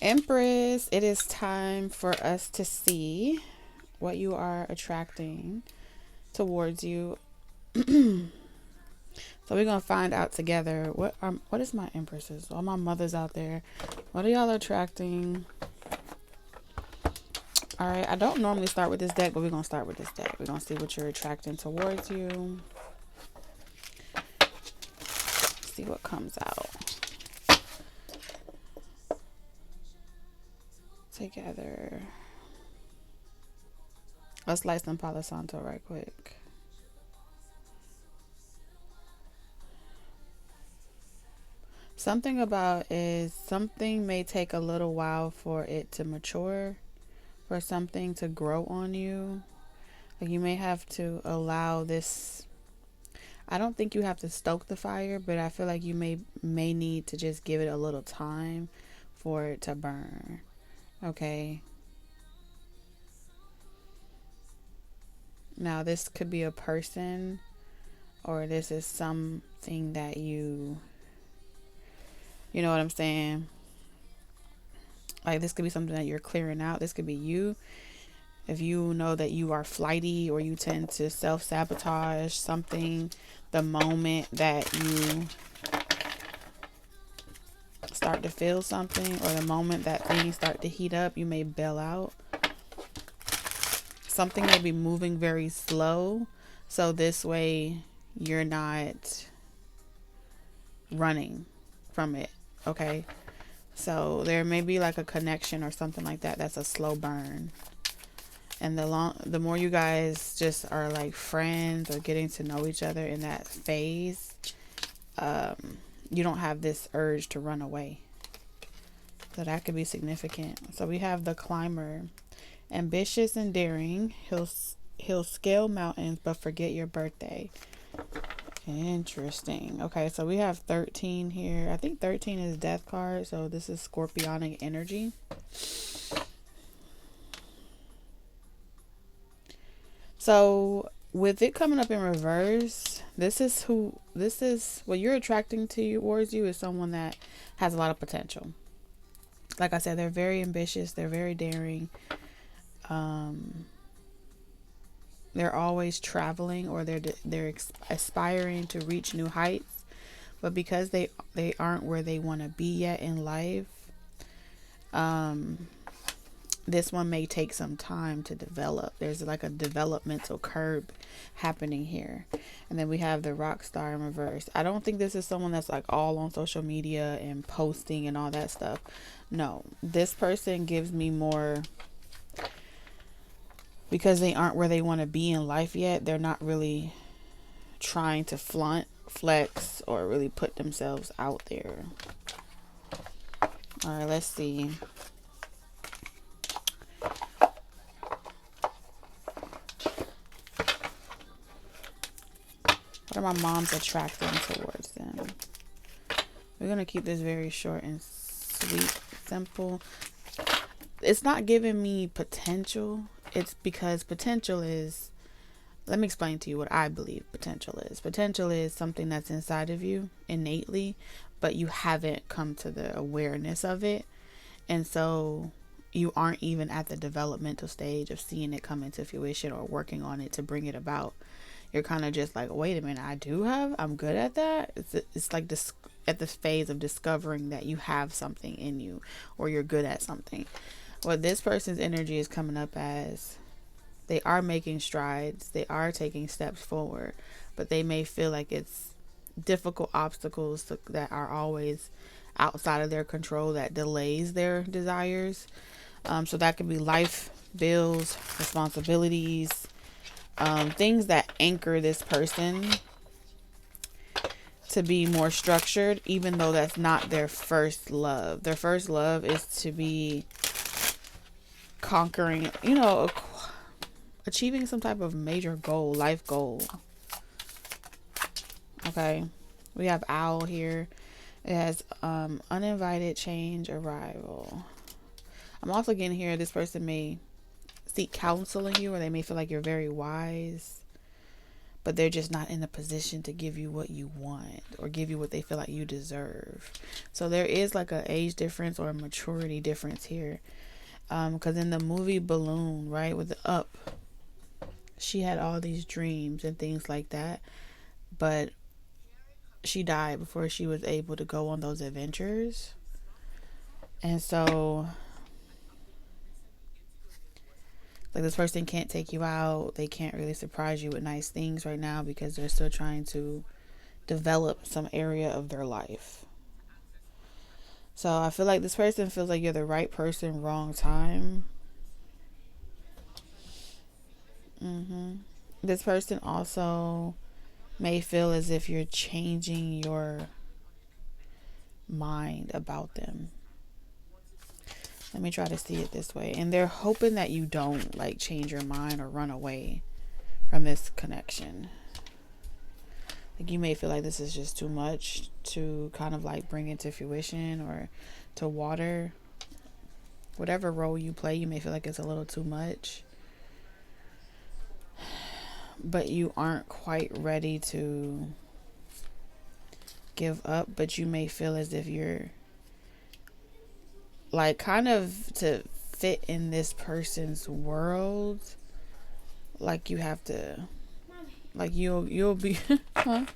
Empress, it is time for us to see what you are attracting towards you. So we're gonna find out together what is my Empresses, all my mothers out there, what are y'all attracting? All right, I don't normally start with this deck, but we're gonna start with this deck. We're gonna see what you're attracting towards you. See what comes out together. Let's light some Palo Santo right quick. Something about is something may take a little while for it to mature, for something to grow on you. Like you may have to allow this. I don't think you have to stoke the fire, but I feel like you may need to just give it a little time for it to burn. Okay. Now this could be a person, or this is something that you know what I'm saying? Like this could be something that you're clearing out. This could be you. If you know that you are flighty or you tend to self-sabotage something, the moment that you start to feel something or the moment that things start to heat up, you may bail out. Something may be moving very slow, so this way you're not running from it. Okay, so there may be like a connection or something like that. That's a slow burn, and the more you guys just are like friends or getting to know each other in that phase, you don't have this urge to run away. So that could be significant. So we have the Climber, ambitious and daring. He'll scale mountains but forget your birthday. Interesting. Okay, so we have 13 here. I think 13 is death card, so this is scorpionic energy. So with it coming up in reverse, this is what you're attracting towards you is someone that has a lot of potential. Like I said, they're very ambitious, they're very daring. They're always traveling, or they're aspiring to reach new heights, but because they aren't where they want to be yet in life, this one may take some time to develop. There's like a developmental curve happening here. And then we have the rock star in reverse. I don't think this is someone that's like all on social media and posting and all that stuff. No, this person gives me more, because they aren't where they want to be in life yet. They're not really trying to flaunt, flex, or really put themselves out there. All right, let's see. What are my moms attracting towards them? We're going to keep this very short and sweet, simple. It's not giving me potential. It's because potential is, let me explain to you what I believe potential is. Potential is something that's inside of you innately, but you haven't come to the awareness of it. And so you aren't even at the developmental stage of seeing it come into fruition or working on it to bring it about. You're kind of just like, wait a minute, I'm good at that. It's like this at the phase of discovering that you have something in you, or you're good at something. What this person's energy is coming up as, they are making strides, they are taking steps forward, but they may feel like it's difficult obstacles that are always outside of their control that delays their desires. So that could be life, bills, responsibilities, things that anchor this person to be more structured, even though that's not their first love. Their first love is to be conquering, achieving some type of major goal, life goal. Okay, we have owl here. It has uninvited change arrival. I'm also getting here, this person may seek counsel in you, or they may feel like you're very wise, but they're just not in a position to give you what you want or give you what they feel like you deserve. So there is like a age difference or a maturity difference here. Because in the movie Balloon, right, with the Up, she had all these dreams and things like that, but she died before she was able to go on those adventures. And so, like, this person can't take you out. They can't really surprise you with nice things right now because they're still trying to develop some area of their life. So I feel like this person feels like you're the right person, wrong time. This person also may feel as if you're changing your mind about them. Let me try to see it this way. And they're hoping that you don't like change your mind or run away from this connection. Like, you may feel like this is just too much to kind of like bring into fruition or to water. Whatever role you play, you may feel like it's a little too much. But you aren't quite ready to give up, but you may feel as if you're like kind of to fit in this person's world, like you have to, like you'll be huh?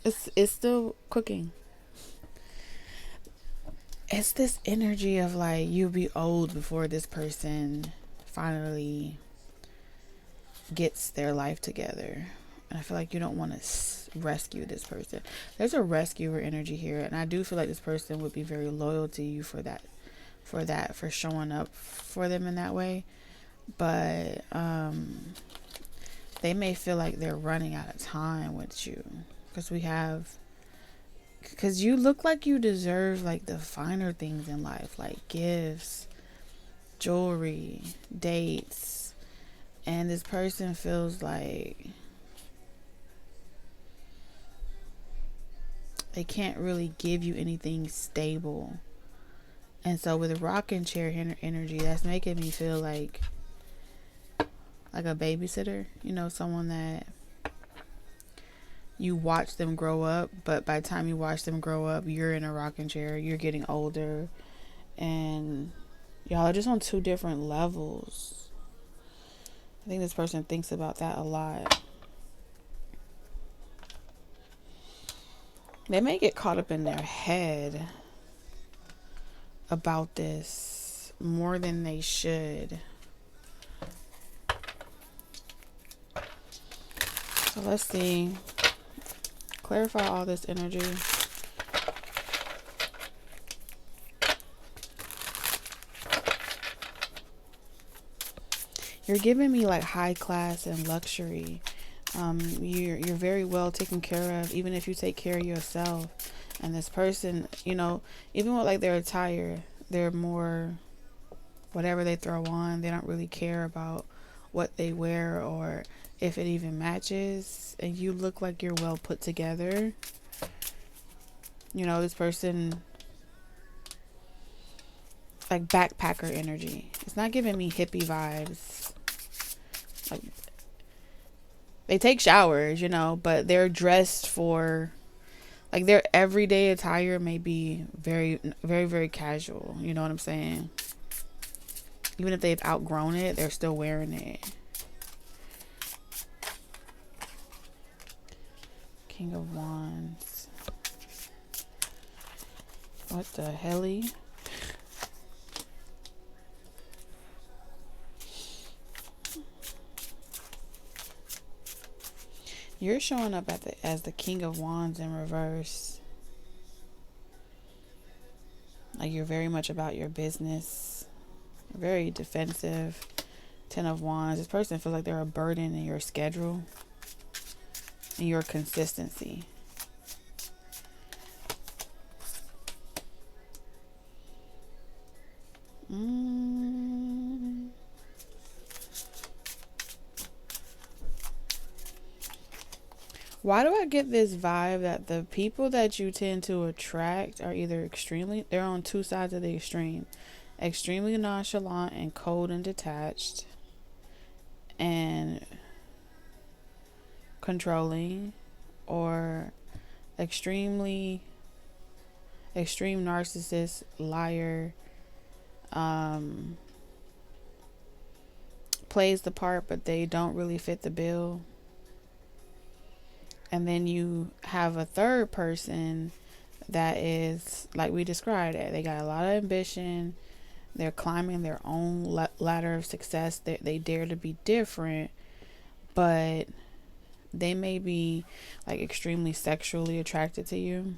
It's still cooking. It's this energy of like you'll be old before this person finally gets their life together. And I feel like you don't want to rescue this person. There's a rescuer energy here, and I do feel like this person would be very loyal to you for showing up for them in that way. But they may feel like they're running out of time with you because you look like you deserve like the finer things in life, like gifts, jewelry, dates. And this person feels like they can't really give you anything stable. And so with rocking chair energy, that's making me feel like a babysitter, someone that you watch them grow up, but by the time you watch them grow up, you're in a rocking chair, you're getting older, and y'all are just on two different levels. I think this person thinks about that a lot. They may get caught up in their head about this more than they should. So let's see. Clarify all this energy. You're giving me like high class and luxury. You're very well taken care of, even if you take care of yourself. And this person, even with like their attire, they're more whatever they throw on. They don't really care about what they wear or if it even matches. And you look like you're well put together. This person, like backpacker energy. It's not giving me hippie vibes. Like, they take showers, but they're dressed for, like, their everyday attire may be very, very, very casual. You know what I'm saying? Even if they've outgrown it, they're still wearing it. King of Wands. What the helly? You're showing up as the King of Wands in reverse. Like, you're very much about your business. Very defensive. Ten of Wands. This person feels like they're a burden in your schedule and your consistency. Why do I get this vibe that the people that you tend to attract are either they're on two sides of the extreme. Extremely nonchalant and cold and detached. and controlling, or extreme narcissist, liar, plays the part but they don't really fit the bill. And then you have a third person that is like we described it. They got a lot of ambition. They're climbing their own ladder of success. They dare to be different, but they may be like extremely sexually attracted to you.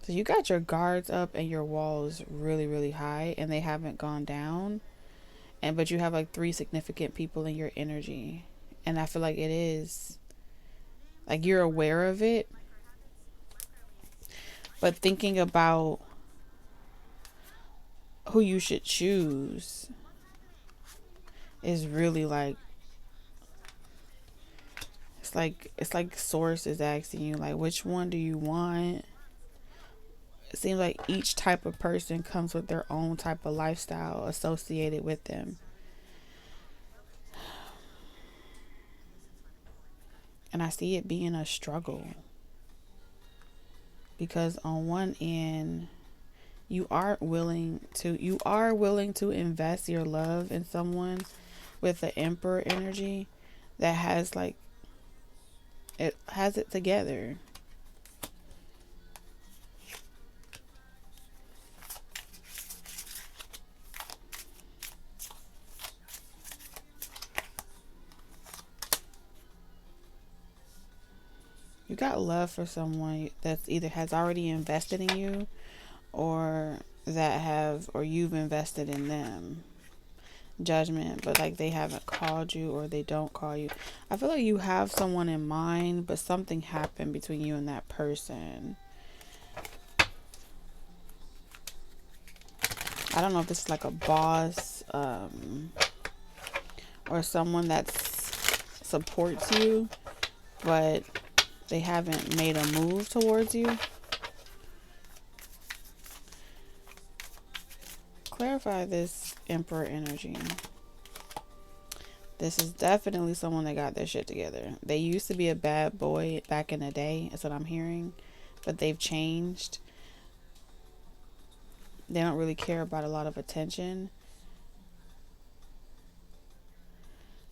So you got your guards up and your walls really, really high, and they haven't gone down. But you have like 3 significant people in your energy. And I feel like it is like you're aware of it. But thinking about who you should choose is really like it's like source is asking you like, which one do you want? It seems like each type of person comes with their own type of lifestyle associated with them. And I see it being a struggle. Because on one end, you are willing to invest your love in someone with the Emperor energy that has it together. You got love for someone that's either has already invested in you or you've invested in them. Judgment, but like they haven't called you or they don't call you. I feel like you have someone in mind, but something happened between you and that person. I don't know if this is like a boss or someone that supports you, but they haven't made a move towards you. Clarify this Emperor energy. This is definitely someone that got their shit together. They used to be a bad boy back in the day. That's what I'm hearing. But they've changed. They don't really care about a lot of attention.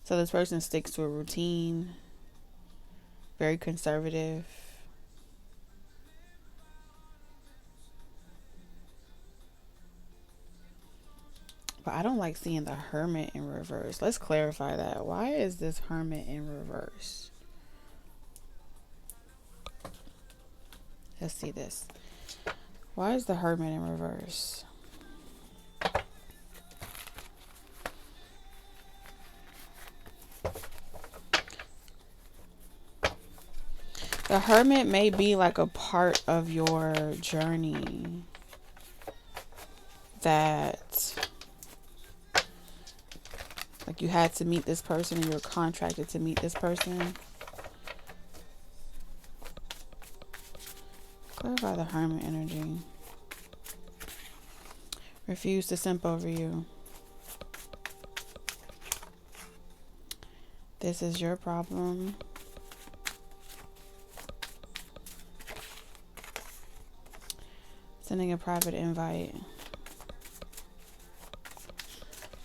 So this person sticks to a routine. Very conservative. But I don't like seeing the Hermit in reverse. Let's clarify that. Why is this Hermit in reverse? Let's see this. Why is the Hermit in reverse? The Hermit may be like a part of your journey that like you had to meet this person and you're contracted to meet this person. Clarify the Hermit energy. Refuse to simp over you. This is your problem. Sending a private invite.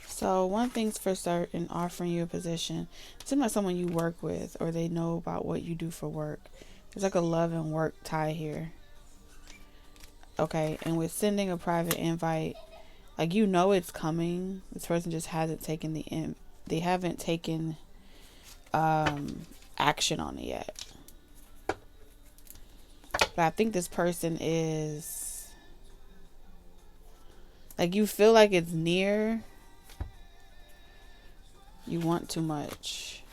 So one thing's for certain, offering you a position. It seems like someone you work with or they know about what you do for work. There's like a love and work tie here. Okay, and with sending a private invite, like you know it's coming. This person just hasn't taken they haven't taken action on it yet. But I think this person is like you feel like it's near. You want too much.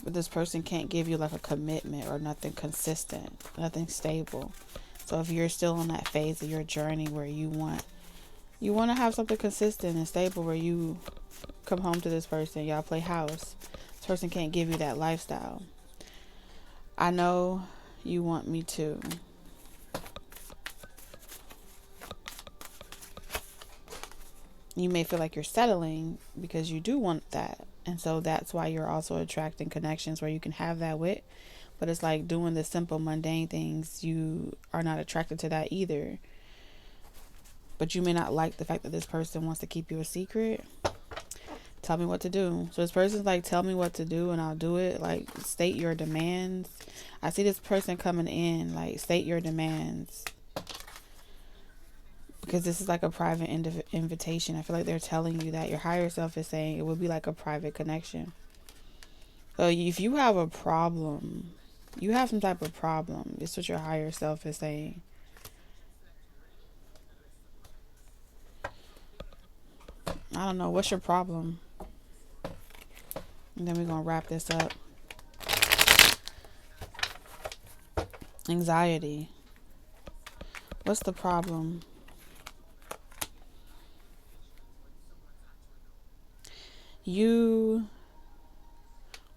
But this person can't give you like a commitment or nothing consistent, nothing stable. So if you're still on that phase of your journey where you want to have something consistent and stable where you come home to this person, y'all play house. This person can't give you that lifestyle. I know you want me to. you may feel like you're settling because you do want that. And so that's why you're also attracting connections where you can have that with. But it's like doing the simple mundane things, you are not attracted to that either. But you may not like the fact that this person wants to keep you a secret. Tell me what to do. So this person's like, tell me what to do and I'll do it. Like, state your demands. I see this person coming in, like, state your demands. Because this is like a private invitation. I feel like they're telling you that your higher self is saying it would be like a private connection. So if you have a problem, you have some type of problem. It's what your higher self is saying. I don't know. What's your problem? And then we're going to wrap this up. Anxiety. What's the problem?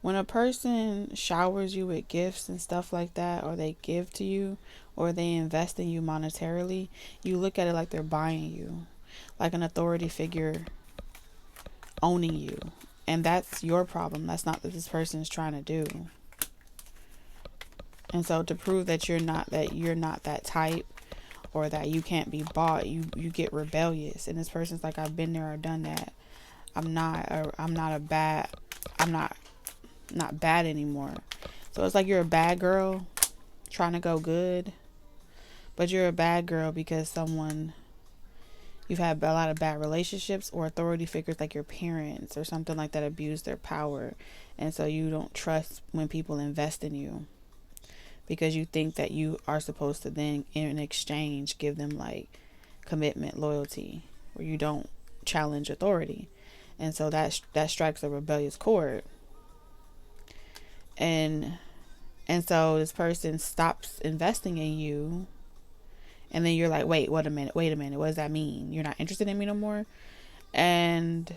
When a person showers you with gifts and stuff like that, or they give to you, or they invest in you monetarily, you look at it like they're buying you, like an authority figure owning you. And that's your problem. That's not what this person is trying to do. And so to prove that you're not that type, or that you can't be bought, you get rebellious. And this person's like, I've been there or done that. I'm not bad anymore. So it's like you're a bad girl trying to go good, but you're a bad girl because you've had a lot of bad relationships, or authority figures like your parents or something like that abuse their power. And so you don't trust when people invest in you, because you think that you are supposed to then in exchange give them like commitment, loyalty, where you don't challenge authority. And so that strikes a rebellious chord. And so this person stops investing in you, and then you're like, wait a minute, what does that mean? You're not interested in me no more? And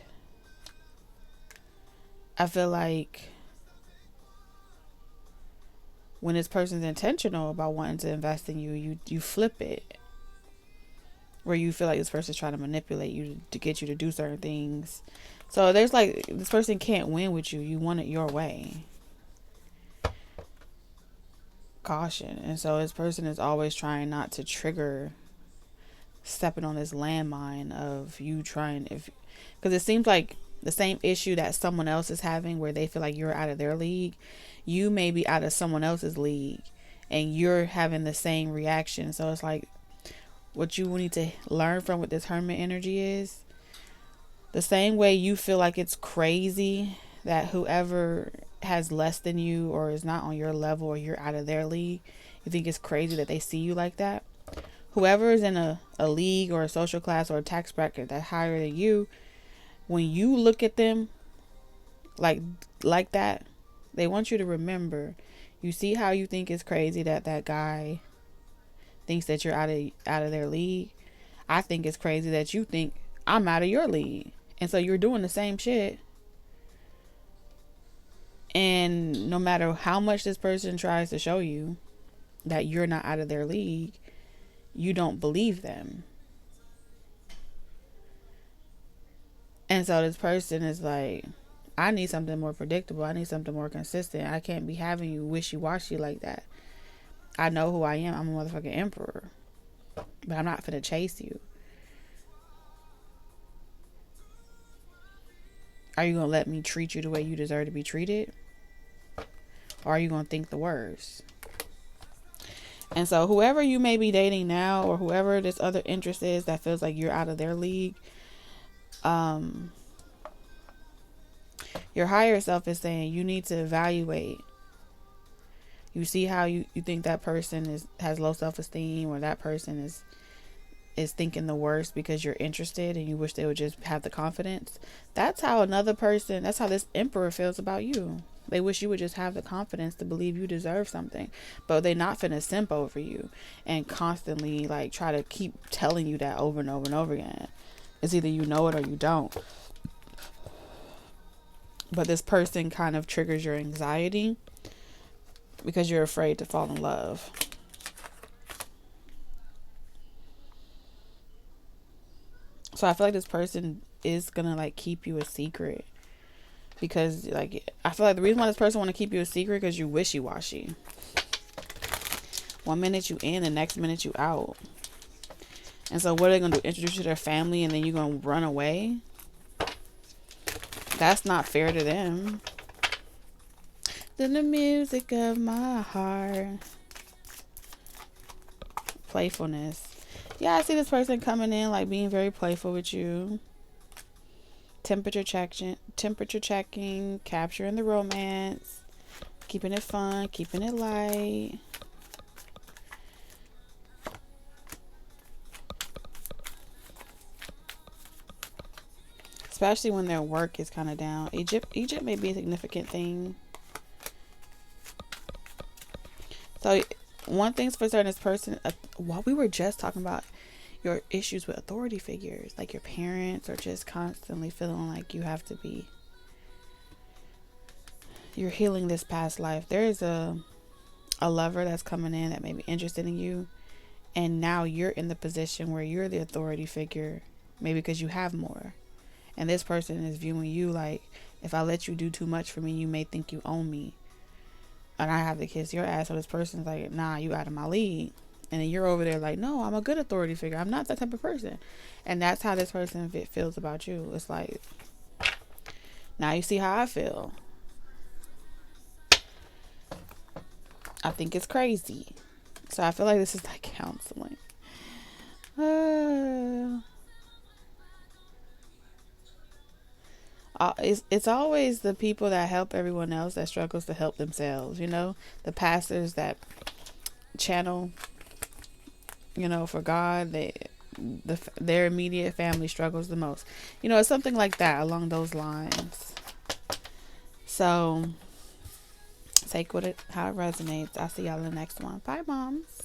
I feel like when this person's intentional about wanting to invest in you, you flip it, where you feel like this person's trying to manipulate you to get you to do certain things. So there's like, this person can't win with you. You want it your way. Caution. And so this person is always trying not to trigger stepping on this landmine of you trying, because it seems like the same issue that someone else is having, where they feel like you're out of their league, you may be out of someone else's league and you're having the same reaction. So it's like, what you need to learn from with this hermit energy is, the same way you feel like it's crazy that whoever has less than you or is not on your level, or you're out of their league, you think it's crazy that they see you like that. Whoever is in a league or a social class or a tax bracket that's higher than you, when you look at them like that, they want you to remember, you see how you think it's crazy that that guy thinks that you're out of their league. I think it's crazy that you think I'm out of your league. And so you're doing the same shit. And no matter how much this person tries to show you that you're not out of their league, you don't believe them. And so this person is like, I need something more predictable. I need something more consistent. I can't be having you wishy-washy like that. I know who I am. I'm a motherfucking emperor. But I'm not finna chase you. Are you gonna let me treat you the way you deserve to be treated? Or are you gonna think the worst? And so whoever you may be dating now, or whoever this other interest is that feels like you're out of their league, your higher self is saying you need to evaluate. You see how you think that person has low self-esteem, or that person is thinking the worst because you're interested and you wish they would just have the confidence. That's how this emperor feels about you. They wish you would just have the confidence to believe you deserve something, but they're not finna simp over you and constantly like try to keep telling you that over and over and over again. It's either you know it or you don't. But this person kind of triggers your anxiety because you're afraid to fall in love. So I feel like this person is gonna like keep you a secret, because like I feel like the reason why this person want to keep you a secret because you wishy-washy. One minute you in, the next minute you out. And so what are they gonna do? Introduce you to their family and then you're gonna run away? That's not fair to them. Then the music of my heart. Playfulness. Yeah, I see this person coming in like being very playful with you. Temperature checking, capturing the romance, keeping it fun, keeping it light. Especially when their work is kind of down. Egypt may be a significant thing. So one thing's for certain, this person, while we were just talking about your issues with authority figures, like your parents, or just constantly feeling like you have to be, you're healing this past life. There is a lover that's coming in that may be interested in you, and now you're in the position where you're the authority figure, maybe because you have more, and this person is viewing you like, if I let you do too much for me, you may think you own me, and I have to kiss your ass. So this person's like, nah, you out of my league. And then you're over there like, no, I'm a good authority figure. I'm not that type of person. And that's how this person feels about you. It's like, now you see how I feel. I think it's crazy. So I feel like this is like counseling. It's always the people that help everyone else that struggles to help themselves. You know, the pastors that channel, you know, for God, their immediate family struggles the most. You know, it's something like that, along those lines. So take how it resonates. I'll see y'all in the next one. Bye, moms.